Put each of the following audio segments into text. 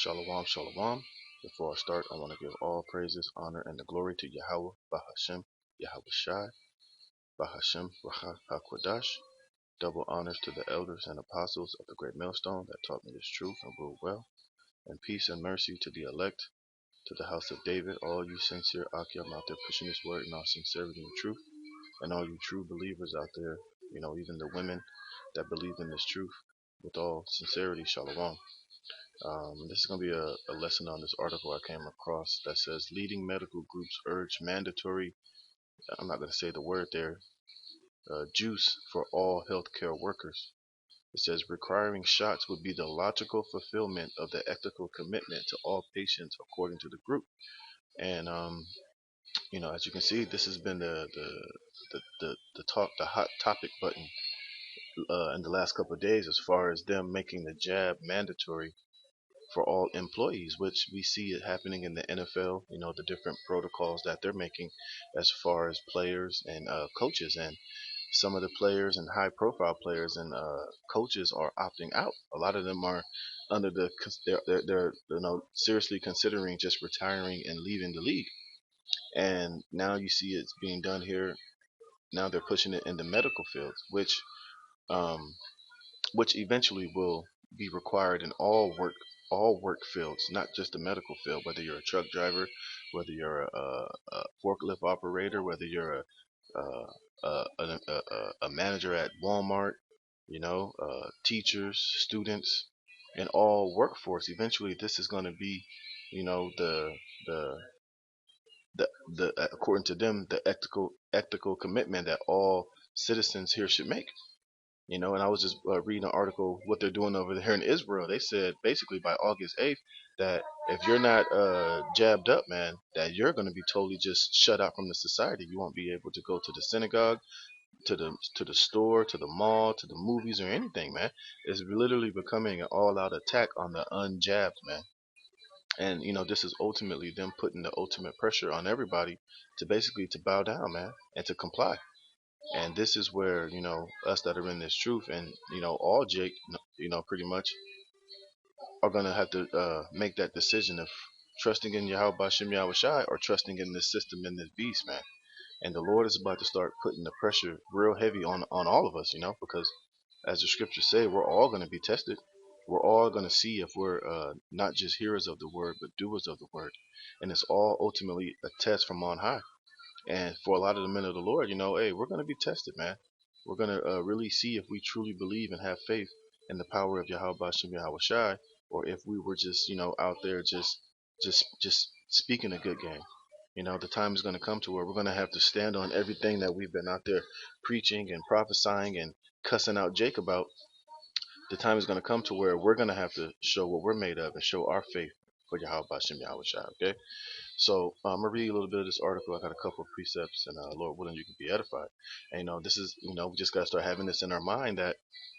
Shalom, shalom. Before I start, I want to give all praises, honor, and the glory to Yahweh, Bahashem, Yahweh Shai, Bahashem, Raha HaKodash. Double honors to the elders and apostles of the great millstone that taught me this truth and ruled well. And peace and mercy to the elect, to the house of David, all you sincere Akim out there pushing this word in all sincerity and truth, and all you true believers out there, even the women that believe in this truth with all sincerity, shalom. This is going to be a lesson on this article I came across that says leading medical groups urge mandatory, I'm not going to say the word there, juice for all healthcare workers. It says requiring shots would be the logical fulfillment of the ethical commitment to all patients according to the group. And, as you can see, this has been the hot topic button in the last couple of days as far as them making the jab mandatory for all employees, which we see it happening in the NFL, the different protocols that they're making as far as players and coaches. And some of the players and high profile players and coaches are opting out. A lot of them are under they're seriously considering just retiring and leaving the league. And now you see it's being done here. Now they're pushing it in the medical fields, um, which eventually will be required in all work fields, not just the medical field. Whether you're a truck driver, whether you're a forklift operator, whether you're a manager at Walmart, teachers, students, and all workforce. Eventually, this is going to be, the according to them, the ethical commitment that all citizens here should make. And I was just reading an article what they're doing over there in Israel. They said basically by August 8th that if you're not jabbed up, man, that you're going to be totally just shut out from the society. You won't be able to go to the synagogue, to the store, to the mall, to the movies, or anything, man. It's literally becoming an all-out attack on the unjabbed, man. And this is ultimately them putting the ultimate pressure on everybody to basically to bow down, man, and to comply. And this is where us that are in this truth, and all Jake, pretty much are gonna have to make that decision of trusting in Yahweh Bashem Yahweh Shai or trusting in this system, in this beast, man. And the Lord is about to start putting the pressure real heavy on all of us, because as the scriptures say, we're all gonna be tested. We're all gonna see if we're not just hearers of the word but doers of the word, and it's all ultimately a test from on high. And for a lot of the men of the Lord, hey, we're going to be tested, man. We're going to really see if we truly believe and have faith in the power of Yahweh Bashem Yahweh Shai, or if we were just, out there just speaking a good game. The time is going to come to where we're going to have to stand on everything that we've been out there preaching and prophesying and cussing out Jake about. The time is going to come to where we're going to have to show what we're made of and show our faith for Yahweh Bashem Yahweh Shai, okay? So I'm gonna read a little bit of this article. I got a couple of precepts, and Lord willing, you can be edified. And this is, we just gotta start having this in our mind that,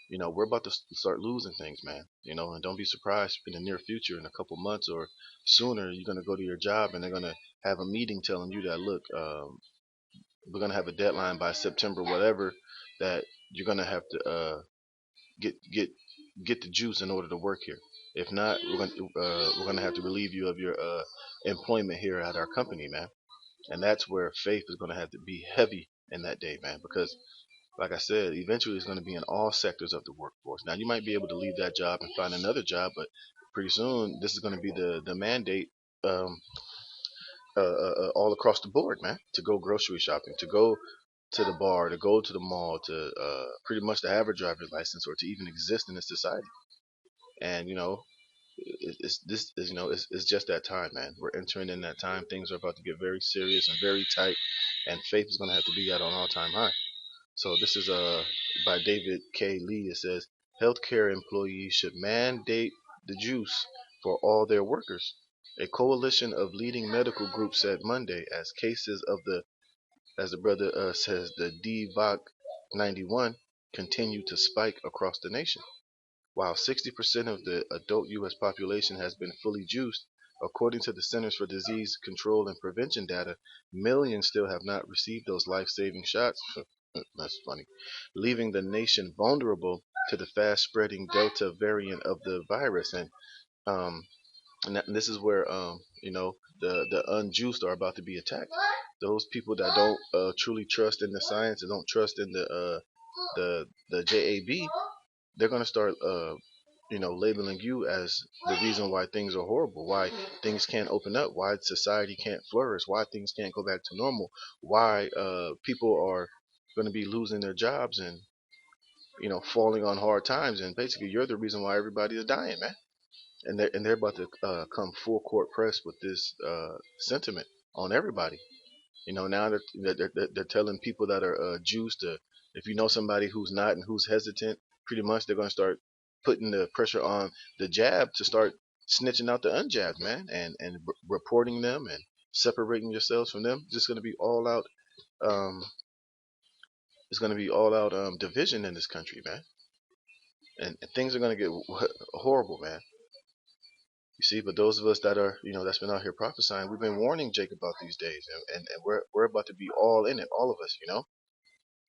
we're about to start losing things, man. And don't be surprised in the near future, in a couple months or sooner, you're gonna go to your job and they're gonna have a meeting telling you that, look, we're gonna have a deadline by September, whatever, that you're gonna have to get get get the juice in order to work here. If not, we're gonna have to relieve you of your employment here at our company, man. And that's where faith is gonna have to be heavy in that day, man, because like I said, eventually it's gonna be in all sectors of the workforce. Now you might be able to leave that job and find another job, but pretty soon this is gonna be the mandate um, all across the board, man, to go grocery shopping, to go to the bar, to go to the mall, to pretty much to have a driver's license or to even exist in this society. And it's this is it's just that time, man. We're entering in that time. Things are about to get very serious and very tight, and faith is going to have to be at an all-time high. So this is by David K. Lee. It says healthcare employees should mandate the juice for all their workers. A coalition of leading medical groups said Monday, as cases of as the brother says, the DVOC 91 continue to spike across the nation. While 60% of the adult U.S. population has been fully juiced, according to the Centers for Disease Control and Prevention data, millions still have not received those life-saving shots. That's funny. Leaving the nation vulnerable to the fast-spreading Delta variant of the virus. And And this is where the unjust are about to be attacked. Those people that don't truly trust in the science and don't trust in the JAB, they're gonna start labeling you as the reason why things are horrible, why things can't open up, why society can't flourish, why things can't go back to normal, why people are going to be losing their jobs and falling on hard times, and basically you're the reason why everybody is dying, man. And they're about to come full court press with this sentiment on everybody. Now they're telling people that are Jews to, if you know somebody who's not and who's hesitant, pretty much they're going to start putting the pressure on the jab to start snitching out the unjabbed, man, and reporting them and separating yourselves from them. Just going to be all out. Um, it's going to be all out division in this country, man, and things are going to get horrible, man. You see, but those of us that are, that's been out here prophesying, we've been warning Jake about these days, and we're about to be all in it, all of us.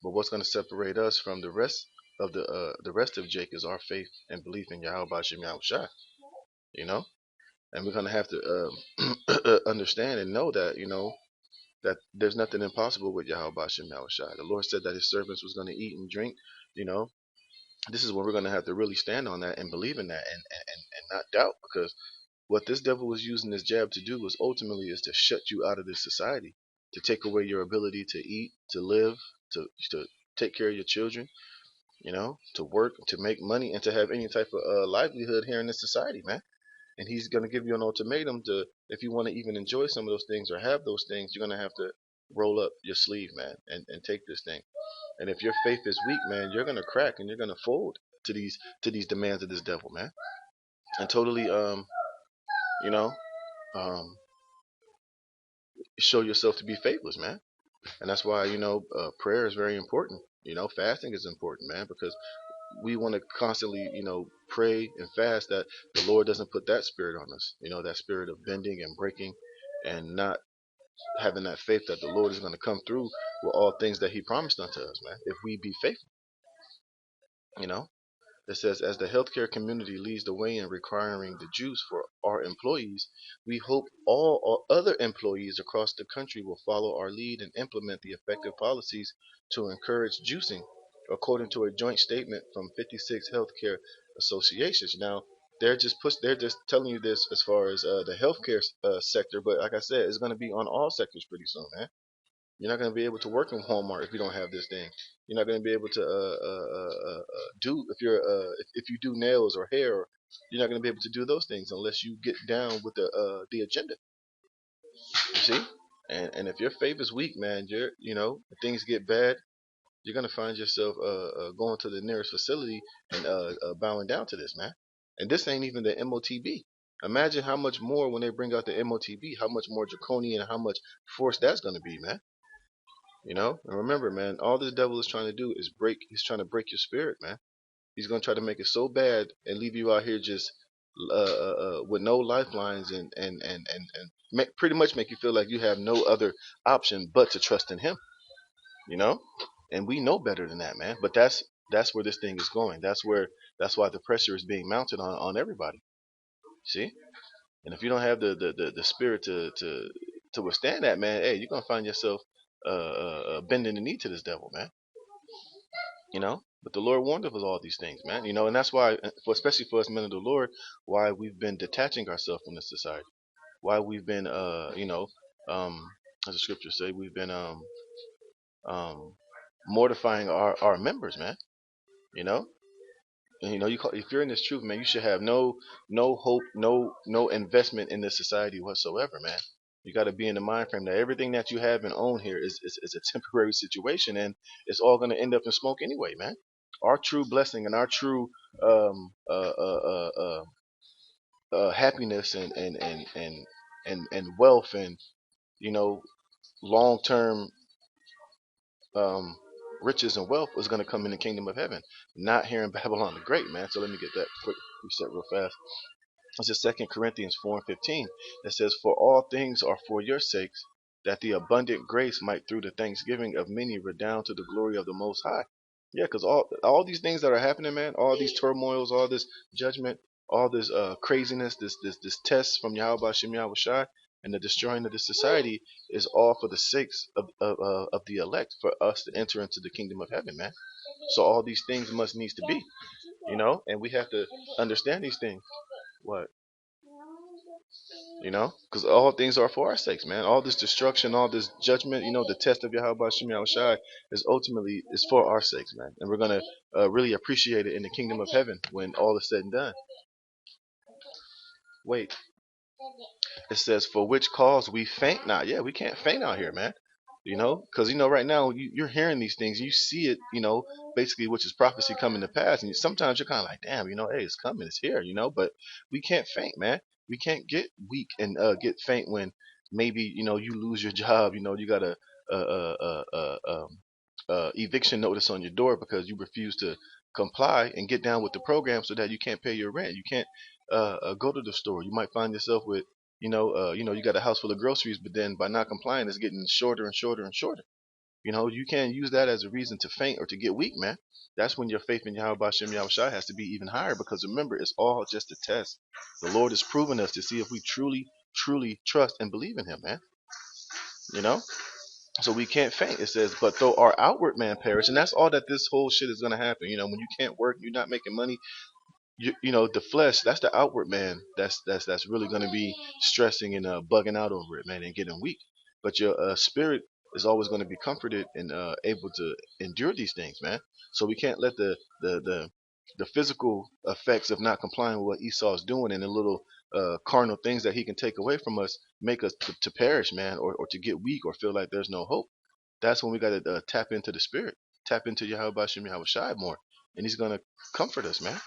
But what's going to separate us from the rest of Jake is our faith and belief in Yahweh Bashim Yahushua, you know, and we're going to have to understand and know that that there's nothing impossible with Yahweh Bashim Yahushua. The Lord said that His servants was going to eat and drink. You know, this is when we're going to have to really stand on that and believe in that and not doubt, because what this devil was using this jab to do was ultimately is to shut you out of this society, to take away your ability to eat, to live, to take care of your children, to work, to make money, and to have any type of livelihood here in this society, man. And he's going to give you an ultimatum to, if you want to even enjoy some of those things or have those things, you're going to have to roll up your sleeve, man, and take this thing. And if your faith is weak, man, you're going to crack and you're going to fold to these demands of this devil, man, and totally you know um show yourself to be faithless, man. And that's why prayer is very important. Fasting is important, man, because we want to constantly pray and fast that the Lord doesn't put that spirit on us, that spirit of bending and breaking and not having that faith that the Lord is going to come through with all things that He promised unto us, man, if we be faithful. you know It says, as the healthcare community leads the way in requiring the juice for our employees, we hope all other employees across the country will follow our lead and implement the effective policies to encourage juicing, according to a joint statement from 56 healthcare associations. Now, they're just telling you this as far as the healthcare sector, but like I said, it's going to be on all sectors pretty soon, man. You're not going to be able to work in Walmart if you don't have this thing. You're not going to be able to do if you do nails or hair. You're not going to be able to do those things unless you get down with the agenda. You see, and if your faith is weak, man, if things get bad, you're going to find yourself going to the nearest facility and bowing down to this, man. And this ain't even the MOTB. Imagine how much more when they bring out the MOTB, how much more draconian, how much force that's going to be, man. And remember, man, all this devil is trying to do is he's trying to break your spirit, man. He's going to try to make it so bad and leave you out here just with no lifelines and pretty much make you feel like you have no other option but to trust in him, you know? And we know better than that, man. But that's where this thing is going. That's why the pressure is being mounted on everybody. See? And if you don't have the spirit to withstand that, man, hey, you're going to find yourself bending the knee to this devil, man. But the Lord warned us of all these things, man. And that's why, especially for us men of the Lord, why we've been detaching ourselves from this society. Why we've been, as the scriptures say, we've been mortifying our members, man. You know, and if you're in this truth, man, you should have no hope, no investment in this society whatsoever, man. You got to be in the mind frame that everything that you have and own here is a temporary situation, and it's all going to end up in smoke anyway, man. Our true blessing and our true happiness and wealth and long term um, riches and wealth is going to come in the kingdom of heaven, not here in Babylon the Great, man. So let me get that quick reset real fast. This is 2 Corinthians 4:15. It says, "For all things are for your sakes, that the abundant grace might through the thanksgiving of many redound to the glory of the Most High." Yeah, because all these things that are happening, man, all these turmoils, all this judgment, all this craziness, this test from Yahweh Hashem Yahweh Shai, and the destroying of this society is all for the sakes of the elect, for us to enter into the kingdom of heaven, man. So all these things must needs to be, and we have to understand these things. What? Because all things are for our sakes, man. All this destruction, all this judgment, the test of Yahweh Hashem Yahweh Shai is ultimately is for our sakes, man. And we're gonna really appreciate it in the kingdom of heaven when all is said and done. Wait, it says, for which cause we faint not. Yeah, we can't faint out here, man. Because right now you're hearing these things, you see it, basically, which is prophecy coming to pass, and sometimes you're kind of like, damn, hey, it's coming, it's here, but we can't faint, man. We can't get weak and get faint when maybe you lose your job, you got a eviction notice on your door because you refuse to comply and get down with the program, so that you can't pay your rent, you can't go to the store. You might find yourself with you got a house full of groceries, but then by not complying, it's getting shorter and shorter and shorter. You can't use that as a reason to faint or to get weak, man. That's when your faith in Yahweh Hashem Yahweh Shai has to be even higher, because remember, it's all just a test. The Lord is proving us to see if we truly, truly trust and believe in Him, man. So we can't faint. It says, but though our outward man perish, and that's all that this whole shit is gonna happen. When you can't work, you're not making money, the flesh, that's the outward man, that's really going to be stressing and bugging out over it, man, and getting weak. But your spirit is always going to be comforted and able to endure these things, man. So we can't let the physical effects of not complying with what Esau is doing, and the little carnal things that he can take away from us, make us to perish, man, or to get weak or feel like there's no hope. That's when we got to tap into the spirit, tap into Yahweh Shem Yahweh Shai more, and he's going to comfort us, man.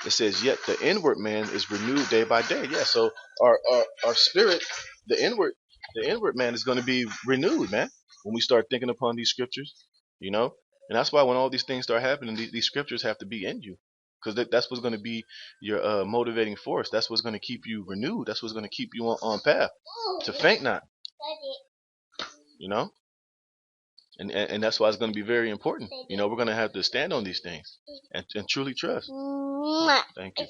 It says, yet the inward man is renewed day by day. Yeah, so our spirit, the inward man is going to be renewed, man, when we start thinking upon these scriptures, and that's why when all these things start happening, these scriptures have to be in you, because that's what's going to be your motivating force. That's what's going to keep you renewed. That's what's going to keep you on path to faint not, and that's why it's going to be very important. We're going to have to stand on these things and truly trust. Thank you.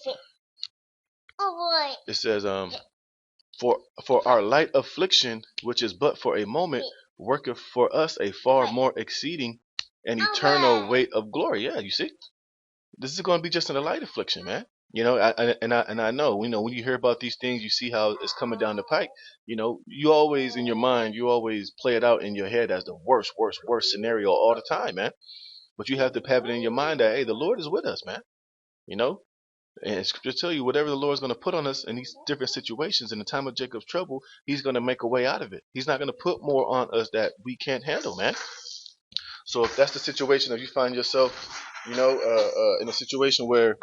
It says, for our light affliction, which is but for a moment, worketh for us a far more exceeding and eternal weight of glory. Yeah, you see, this is going to be just in a light affliction, man. I know, when you hear about these things, you see how it's coming down the pike. You always, in your mind, you always play it out in your head as the worst scenario all the time, man. But you have to have it in your mind that, hey, the Lord is with us, man. And scripture tell you, whatever the Lord is going to put on us in these different situations in the time of Jacob's trouble, He's going to make a way out of it. He's not going to put more on us that we can't handle, man. So if that's the situation, if you find yourself, in a situation where,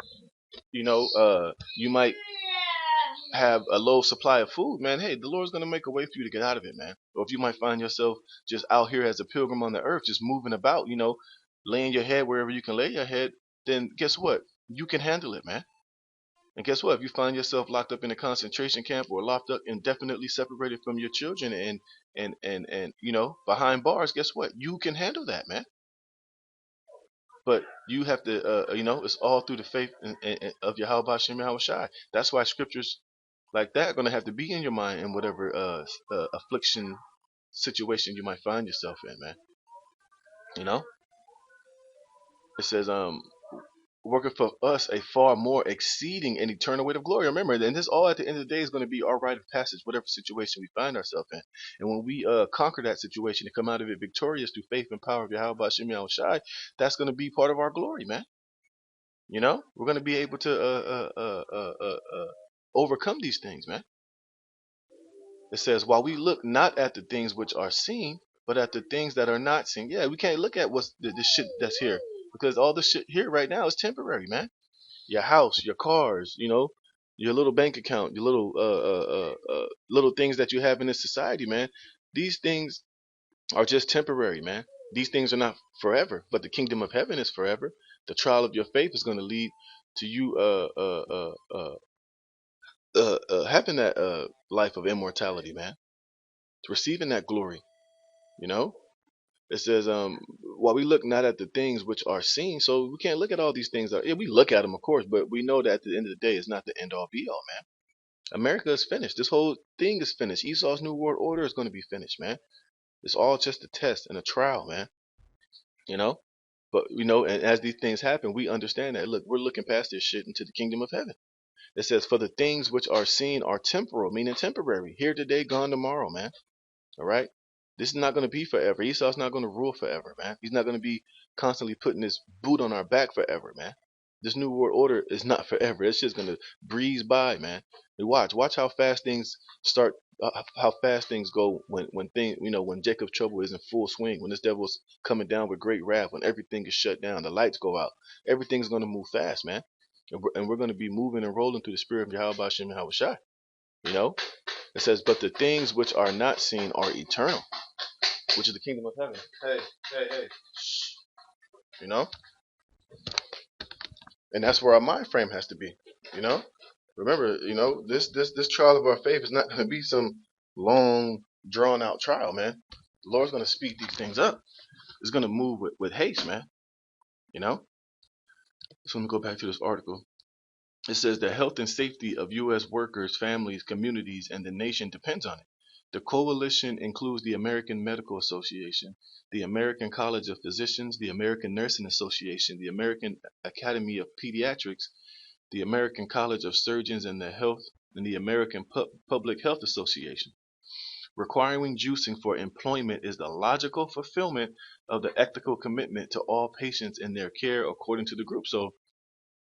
you might have a low supply of food, man, hey, the Lord's going to make a way for you to get out of it, man. Or if you might find yourself just out here as a pilgrim on the earth, just moving about, laying your head wherever you can lay your head, then guess what? You can handle it, man. And guess what? If you find yourself locked up in a concentration camp or locked up indefinitely separated from your children and behind bars, guess what? You can handle that, man. But you have to, it's all through the faith of Yahweh Shem Yahweh Shai. That's why scriptures like that are going to have to be in your mind in whatever affliction situation you might find yourself in, man. It says, working for us a far more exceeding and eternal weight of glory. Remember, and this all at the end of the day is going to be our rite of passage, whatever situation we find ourselves in. And when we conquer that situation and come out of it victorious through faith and power of Yahweh Shem Yahweh Shai, that's going to be part of our glory, man. We're going to be able to overcome these things, man. It says, while we look not at the things which are seen, but at the things that are not seen. Yeah, we can't look at what's the shit that's here, because all the shit here right now is temporary, man. Your house, your cars, your little bank account, your little things that you have in this society, man. These things are just temporary, man. These things are not forever, but the kingdom of heaven is forever. The trial of your faith is going to lead to you having that life of immortality, man. To receiving that glory, It says, while we look not at the things which are seen, so we can't look at all these things. Yeah, we look at them, of course, but we know that at the end of the day, it's not the end all be all, man. America is finished. This whole thing is finished. Esau's New World Order is going to be finished, man. It's all just a test and a trial, man. You know? But, and as these things happen, we understand that, look, we're looking past this shit into the kingdom of heaven. It says, for the things which are seen are temporal, meaning temporary. Here today, gone tomorrow, man. All right? This is not going to be forever. Esau's not going to rule forever, man. He's not going to be constantly putting his boot on our back forever, man. This new world order is not forever. It's just going to breeze by, man. And watch how fast things start, how fast things go when Jacob's trouble is in full swing, when this devil's coming down with great wrath, when everything is shut down, the lights go out. Everything's going to move fast, man. And we're going to be moving and rolling through the spirit of Yahweh Shem Yahweh Shai. You know, it says, but the things which are not seen are eternal, which is the kingdom of heaven. Hey. Shh. You know? And that's where our mind frame has to be. You know? Remember, this trial of our faith is not going to be some long, drawn out trial, man. The Lord's going to speed these things up. It's going to move with haste, man. You know? So let me go back to this article. It says the health and safety of U.S. workers, families, communities, and the nation depends on it. The coalition includes the American Medical Association, the American College of Physicians, the American Nursing Association, the American Academy of Pediatrics, the American College of Surgeons and the American Public Health Association. Requiring juicing for employment is the logical fulfillment of the ethical commitment to all patients in their care, according to the group. So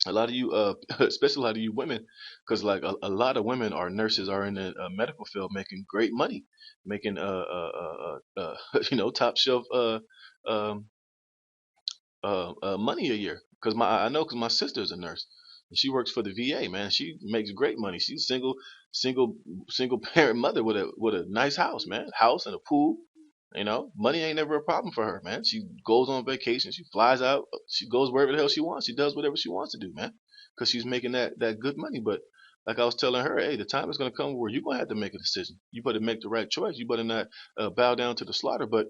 a lot of you, especially a lot of you women, because like a lot of women are nurses, are in the medical field, making great money, making top shelf um, money a year. Because I know, because my sister's a nurse, and she works for the VA. Man, she makes great money. She's single single parent mother with a nice house, man, house and a pool. Money ain't never a problem for her, man. She goes on vacation. She flies out. She goes wherever the hell she wants. She does whatever she wants to do, man, because she's making that good money. But like I was telling her, hey, the time is gonna come where you're gonna have to make a decision. You better make the right choice. You better not bow down to the slaughter. But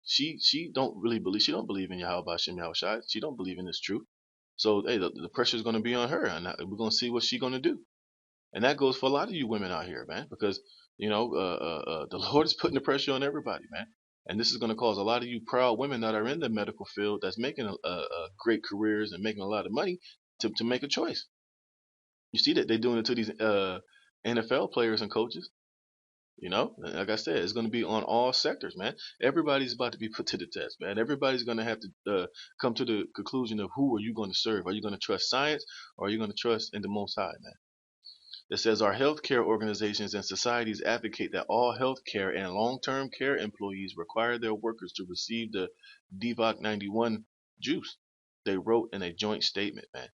she don't really believe. She don't believe in Yahweh Shem Yahweh Shai. She don't believe in this truth. So hey, the pressure is gonna be on her, and we're gonna see what she's gonna do. And that goes for a lot of you women out here, man, because the Lord is putting the pressure on everybody, man. And this is going to cause a lot of you proud women that are in the medical field, that's making great careers and making a lot of money, to make a choice. You see that they're doing it to these NFL players and coaches. Like I said, it's going to be on all sectors, man. Everybody's about to be put to the test, man. Everybody's going to have to come to the conclusion of who are you going to serve. Are you going to trust science, or are you going to trust in the Most High, man? It says our healthcare organizations and societies advocate that all healthcare and long-term care employees require their workers to receive the DVOC 91 juice. They wrote in a joint statement, man.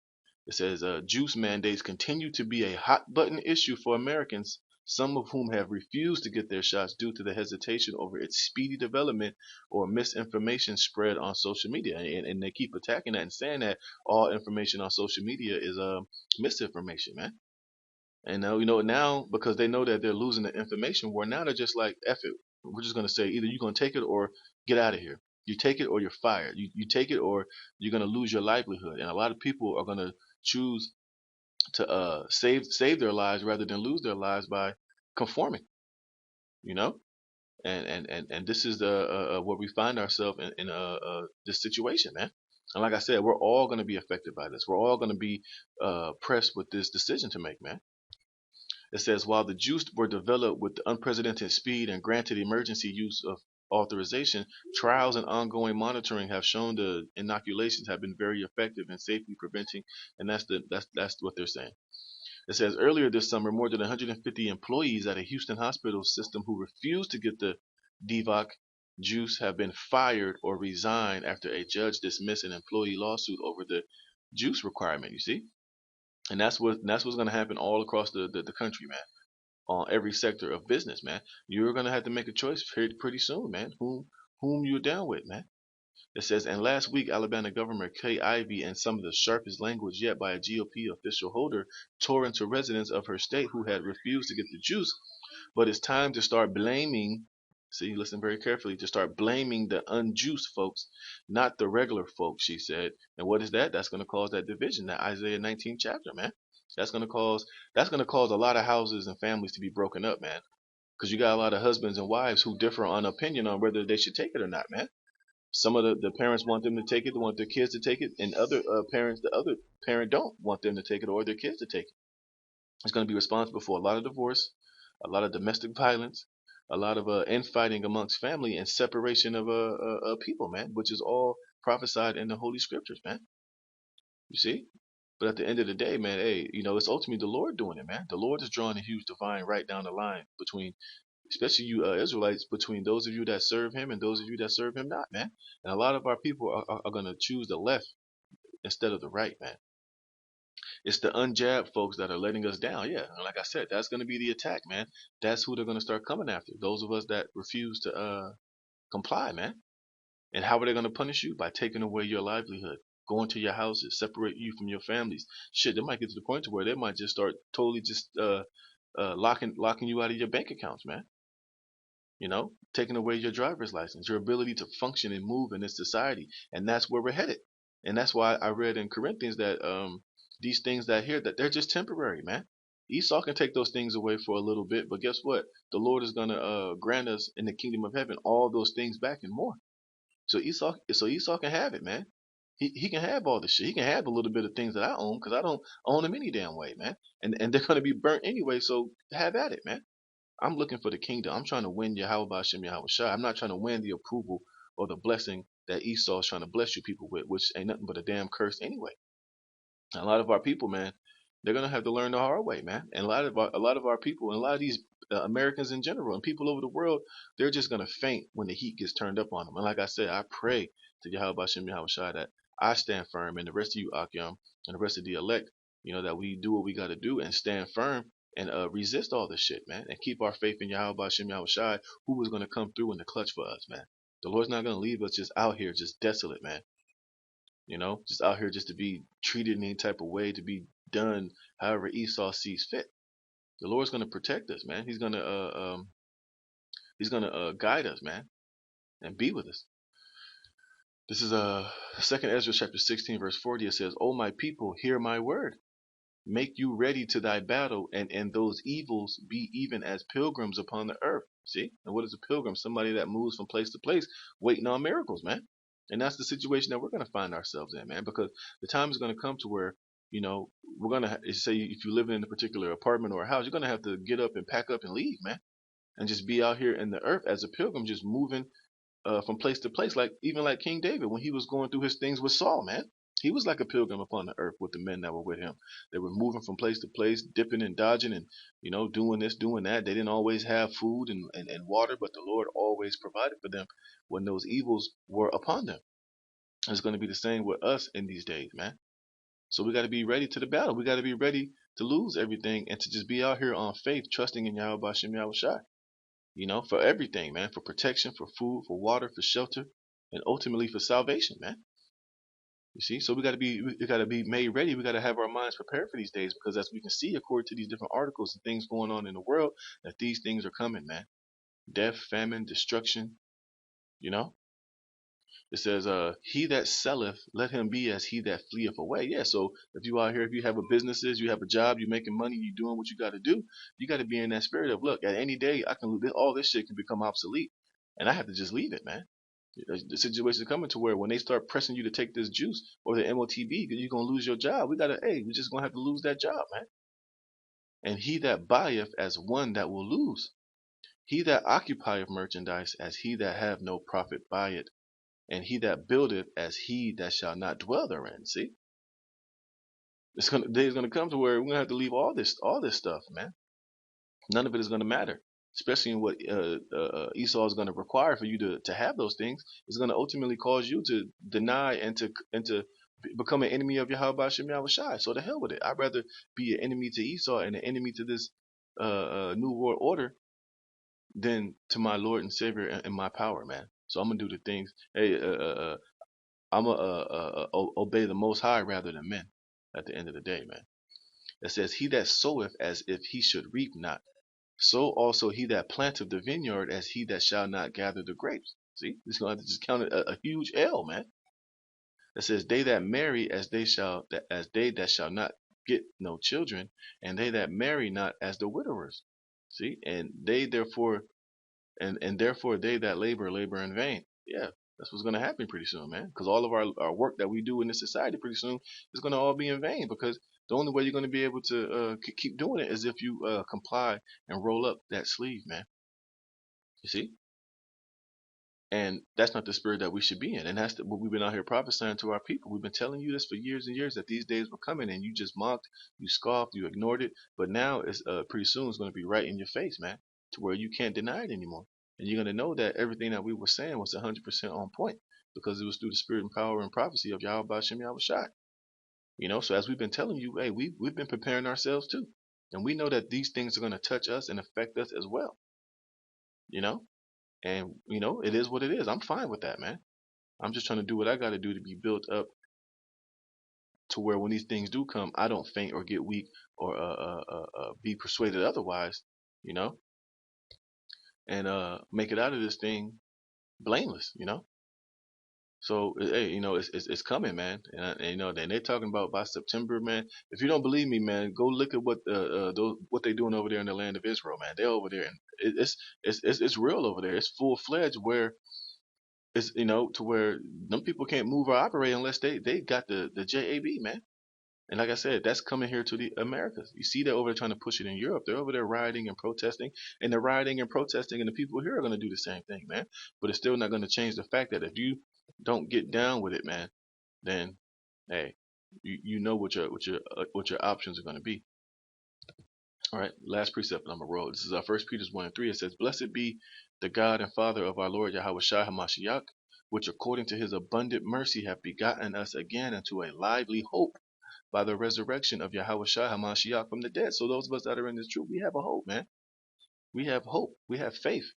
It says juice mandates continue to be a hot button issue for Americans, some of whom have refused to get their shots due to the hesitation over its speedy development or misinformation spread on social media. And they keep attacking that and saying that all information on social media is misinformation, man. And now because they know that they're losing the information war, now they're just like, F it. We're just gonna say either you're gonna take it or get out of here. You take it or you're fired. You take it or you're gonna lose your livelihood. And a lot of people are gonna choose to save their lives rather than lose their lives by conforming. You know? And this is the where we find ourselves in this situation, man. And like I said, we're all gonna be affected by this. We're all gonna be pressed with this decision to make, man. It says, while the juice were developed with unprecedented speed and granted emergency use of authorization, trials and ongoing monitoring have shown the inoculations have been very effective in safely preventing, and that's what they're saying. It says earlier this summer, more than 150 employees at a Houston hospital system who refused to get the DVOC juice have been fired or resigned after a judge dismissed an employee lawsuit over the juice requirement. You see? And that's what's going to happen all across the country, man. On every sector of business, man. You're going to have to make a choice pretty soon, man. Whom you're down with, man. It says, and last week, Alabama Governor Kay Ivey, in some of the sharpest language yet by a GOP official holder, tore into residents of her state who had refused to get the juice. But it's time to start blaming See, listen very carefully, to start blaming the unjust folks, not the regular folks, she said. And what is that? That's going to cause that division, that Isaiah 19 chapter, man. That's going to cause a lot of houses and families to be broken up, man. Because you got a lot of husbands and wives who differ on opinion on whether they should take it or not, man. Some of the parents want them to take it, they want their kids to take it, and other parents, the other parent don't want them to take it or their kids to take it. It's going to be responsible for a lot of divorce, a lot of domestic violence, a lot of infighting amongst family and separation of people, man, which is all prophesied in the Holy Scriptures, man. You see? But at the end of the day, man, hey, it's ultimately the Lord doing it, man. The Lord is drawing a huge divine right down the line between, especially you Israelites, between those of you that serve Him and those of you that serve Him not, man. And a lot of our people are going to choose the left instead of the right, man. It's the unjabbed folks that are letting us down. Yeah, and like I said, that's going to be the attack, man. That's who they're going to start coming after. Those of us that refuse to comply, man. And how are they going to punish you? By taking away your livelihood, going to your houses, separate you from your families. Shit, they might get to the point to where they might just start totally just locking you out of your bank accounts, man. Taking away your driver's license, your ability to function and move in this society. And that's where we're headed. And that's why I read in Corinthians that these things that here, that they're just temporary, man. Esau can take those things away for a little bit, but guess what? The Lord is gonna grant us in the kingdom of heaven all those things back and more. So Esau can have it, man. He can have all this shit. He can have a little bit of things that I own because I don't own them any damn way, man. And they're gonna be burnt anyway. So have at it, man. I'm looking for the kingdom. I'm trying to win Yahweh Bashem Yahweh Shai. I'm not trying to win the approval or the blessing that Esau is trying to bless you people with, which ain't nothing but a damn curse anyway. And a lot of our people, man, they're gonna have to learn the hard way, man. And a lot of our people, and a lot of these Americans in general, and people over the world, they're just gonna faint when the heat gets turned up on them. And like I said, I pray to Yahweh Bashem Yahweh Shai that I stand firm, and the rest of you Akyam and the rest of the elect, that we do what we got to do and stand firm and resist all this shit, man, and keep our faith in Yahweh Bashem Yahweh Shai, who was gonna come through in the clutch for us, man. The Lord's not gonna leave us just out here, just desolate, man. Just out here just to be treated in any type of way, to be done however Esau sees fit. The Lord's gonna protect us, man. He's gonna guide us, man, and be with us. This is Second Ezra chapter 16 verse 40. It says, "O my people, hear my word. Make you ready to thy battle, and those evils be even as pilgrims upon the earth." See? And what is a pilgrim? Somebody that moves from place to place, waiting on miracles, man. And that's the situation that we're going to find ourselves in, man, because the time is going to come to where, we're going to say if you live in a particular apartment or a house, you're going to have to get up and pack up and leave, man, and just be out here in the earth as a pilgrim, just moving from place to place, even like King David when he was going through his things with Saul, man. He was like a pilgrim upon the earth with the men that were with him. They were moving from place to place, dipping and dodging and, doing this, doing that. They didn't always have food and water, but the Lord always provided for them when those evils were upon them. And it's going to be the same with us in these days, man. So we got to be ready to the battle. We got to be ready to lose everything and to just be out here on faith, trusting in Yahweh Bashem Yahweh Shai. For everything, man, for protection, for food, for water, for shelter, and ultimately for salvation, man. You see, so we got to be made ready. We got to have our minds prepared for these days, because as we can see, according to these different articles and things going on in the world, that these things are coming, man. Death, famine, destruction. It says, "He that selleth, let him be as he that fleeth away." Yeah, so if you out here, if you have a businesses, you have a job, you're making money, you're doing what you got to do, you got to be in that spirit of, look, at any day, I can all this shit can become obsolete, and I have to just leave it, man. The situation is coming to where when they start pressing you to take this juice or the MOTB, you're gonna lose your job. We're just gonna have to lose that job, man. And he that buyeth as one that will lose, he that occupieth merchandise as he that have no profit by it, and he that buildeth as he that shall not dwell therein. See, days gonna come to where we're gonna have to leave all this stuff, man. None of it is gonna matter, especially in what Esau is gonna require for you to have those things. It's gonna ultimately cause you to deny and to become an enemy of Yahweh Bashem Yahweh Shai. So the hell with it. I'd rather be an enemy to Esau and an enemy to this new world order than to my Lord and Savior and my power, man. So I'm gonna do the things. Hey, I'm gonna obey the Most High rather than men. At the end of the day, man. It says, "He that soweth as if he should reap not." so also he that planteth the vineyard as he that shall not gather the grapes. See, he's going to have to just count it a huge L, man. It says, they that marry as they that shall not get no children, and they that marry not as the widowers. See, and they therefore and therefore they that labor in vain. Yeah, that's what's going to happen pretty soon, man. Because all of our work that we do in this society pretty soon is going to all be in vain. Because the only way you're going to be able to keep doing it is if you comply and roll up that sleeve, man. You see? And that's not the spirit that we should be in. And that's what we've been out here prophesying to our people. We've been telling you this for years and years that these days were coming, and you just mocked, you scoffed, you ignored it. But now it's pretty soon it's going to be right in your face, man, to where you can't deny it anymore. And you're going to know that everything that we were saying was 100% on point because it was through the spirit and power and prophecy of Yahweh Bashem Yahweh Shai. You know, so as we've been telling you, hey, we've been preparing ourselves too. And we know that these things are going to touch us and affect us as well. You know? And it is what it is. I'm fine with that, man. I'm just trying to do what I got to do to be built up to where when these things do come, I don't faint or get weak or be persuaded otherwise, you know, and make it out of this thing blameless, you know. So hey, it's coming, man, and they're talking about by September, man. If you don't believe me, man, go look at what they're doing over there in the land of Israel, man. They're over there, and it's real over there. It's full fledged where it's to where them people can't move or operate unless they got the JAB, man. And like I said, that's coming here to the Americas. You see, they're over there trying to push it in Europe. They're over there rioting and protesting, and they're rioting and protesting, and the people here are going to do the same thing, man. But it's still not going to change the fact that if you don't get down with it, man, then hey, you know what your options are going to be. All right, last precept on the road. This is our 1 Peter 1:3. It says, "Blessed be the God and Father of our Lord Yahweh Shai HaMashiach, which according to his abundant mercy hath begotten us again unto a lively hope by the resurrection of Yahweh Shai HaMashiach from the dead." So those of us that are in this truth, we have a hope, man. We have hope. We have faith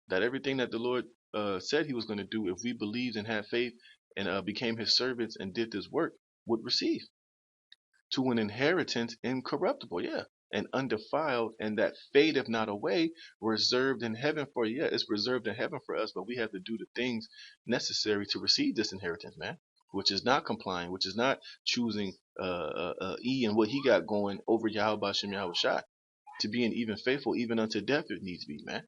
that everything that the Lord said he was going to do, if we believed and had faith and became his servants and did this work, would receive to an inheritance incorruptible, yeah, and undefiled, and that fadeth not away, reserved in heaven for, yeah, it's reserved in heaven for us, but we have to do the things necessary to receive this inheritance, man. Which is not complying, which is not choosing E and what he got going over Yahweh Bashem Yahweh Shai, to being even faithful, even unto death if needs be, man.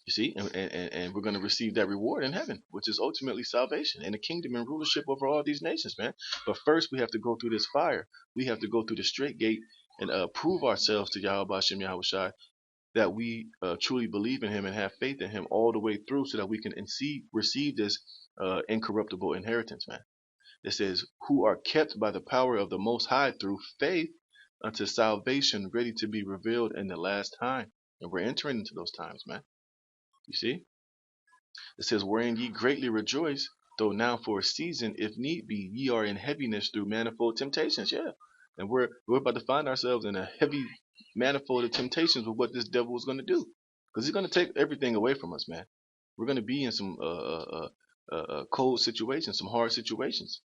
You see, and we're going to receive that reward in heaven, which is ultimately salvation and the kingdom and rulership over all these nations, man. But first, we have to go through this fire. We have to go through the straight gate and prove ourselves to Yahweh Bashem Yahweh Shai that we truly believe in him and have faith in him all the way through so that we can receive this incorruptible inheritance, man. It says, "Who are kept by the power of the Most High through faith unto salvation, ready to be revealed in the last time." And we're entering into those times, man. You see? It says, "Wherein ye greatly rejoice, though now for a season, if need be, ye are in heaviness through manifold temptations." Yeah. And we're about to find ourselves in a heavy manifold of temptations with what this devil is going to do. Because he's going to take everything away from us, man. We're going to be in some cold situations, some hard situations.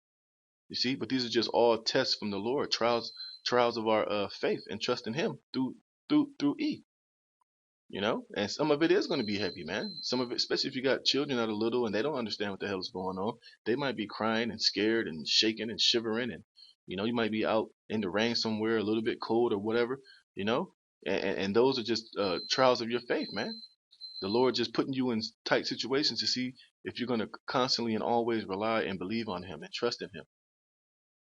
You see? But these are just all tests from the Lord, trials of our faith and trust in him through E. And some of it is going to be heavy, man. Some of it, especially if you got children that are little and they don't understand what the hell is going on, they might be crying and scared and shaking and shivering, and you might be out in the rain somewhere, a little bit cold or whatever, and those are just trials of your faith, man. The Lord just putting you in tight situations to see if you're going to constantly and always rely and believe on him and trust in him.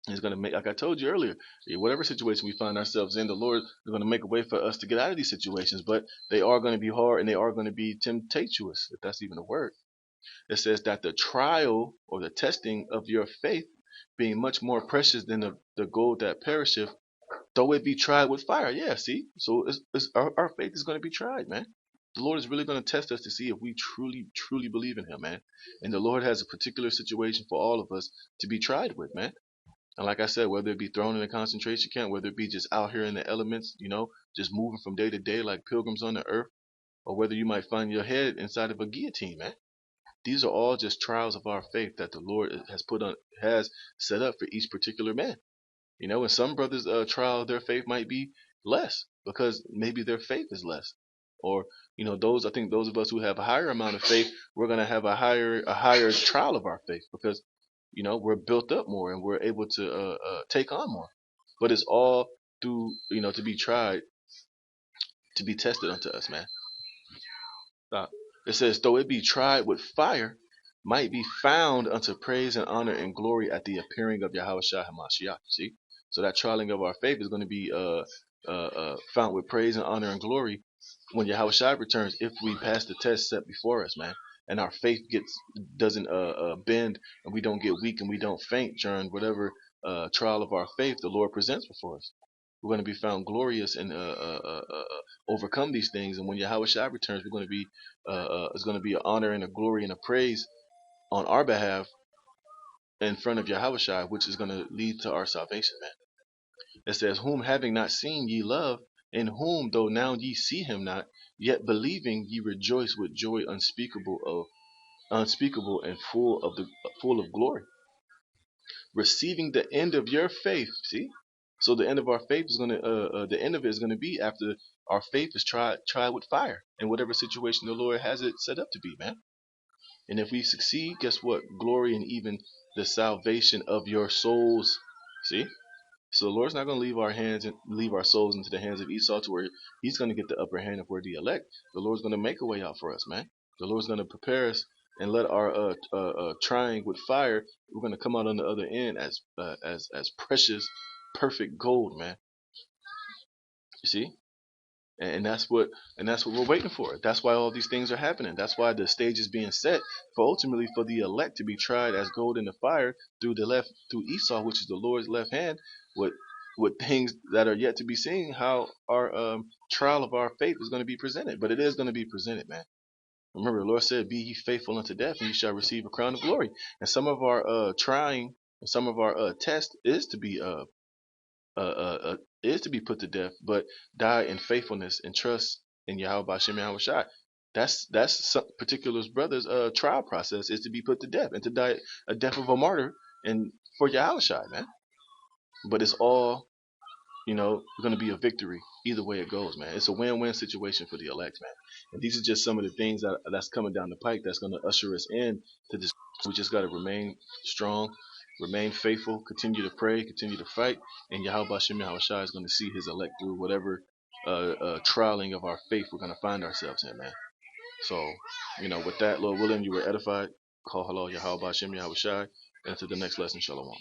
He's going to make, like I told you earlier, whatever situation we find ourselves in, the Lord is going to make a way for us to get out of these situations, but they are going to be hard and they are going to be tempestuous, if that's even a word. It says that the trial or the testing of your faith, being much more precious than the gold that perisheth, though it be tried with fire. Yeah, see? So our faith is going to be tried, man. The Lord is really going to test us to see if we truly, truly believe in him, man. And the Lord has a particular situation for all of us to be tried with, man. And like I said, whether it be thrown in a concentration camp, whether it be just out here in the elements, just moving from day to day like pilgrims on the earth, or whether you might find your head inside of a guillotine, man. These are all just trials of our faith that the Lord has set up for each particular man. And some brothers' trial of their faith might be less because maybe their faith is less. Or, those, I think those of us who have a higher amount of faith, we're going to have a higher trial of our faith because, we're built up more and we're able to take on more. But it's all through, to be tried, to be tested unto us, man. Stop. It says, though it be tried with fire, might be found unto praise and honor and glory at the appearing of Yahweh Shai HaMashiach. See? So that trialing of our faith is going to be found with praise and honor and glory when Yahweh Shai returns if we pass the test set before us, man. And our faith doesn't bend, and we don't get weak and we don't faint during whatever trial of our faith the Lord presents before us. We're going to be found glorious and overcome these things. And when Yahweh Shai returns, we're going to be it's going to be an honor and a glory and a praise on our behalf in front of Yahweh Shai, which is going to lead to our salvation, man. It says, whom having not seen ye love, in whom though now ye see him not, yet believing ye rejoice with joy unspeakable and full of glory, receiving the end of your faith. See, so the end of our faith is the end of it is gonna be after our faith is tried with fire in whatever situation the Lord has it set up to be, man. And if we succeed, guess what? Glory and even the salvation of your souls. See. So the Lord's not going to leave our souls into the hands of Esau to where he's going to get the upper hand if we're the elect. The Lord's going to make a way out for us, man. The Lord's going to prepare us and let our trying with fire. We're going to come out on the other end as precious, perfect gold, man. You see? And that's what we're waiting for. That's why all these things are happening. That's why the stage is being set for ultimately for the elect to be tried as gold in the fire through Esau, which is the Lord's left hand, with things that are yet to be seen, how our trial of our faith is going to be presented. But it is going to be presented, man. Remember, the Lord said, "Be ye faithful unto death, and ye shall receive a crown of glory." And some of our trying, some of our test is to be put to death, but die in faithfulness and trust in Yahweh Bashem Yahweh Shai. That's some particular brother's trial process is to be put to death and to die a death of a martyr and for Yahweh Shai, man. But it's all, going to be a victory either way it goes, man. It's a win-win situation for the elect, man. And these are just some of the things that's coming down the pike that's going to usher us in to this. We just got to remain strong, remain faithful, continue to pray, continue to fight, and Yahweh Bashem Yahweh Shai is going to see his elect through whatever trialing of our faith we're going to find ourselves in, man. So, with that, Lord willing, you were edified. Call hello Yahweh Bashem Yahweh Shai, and to the next lesson, Shalom.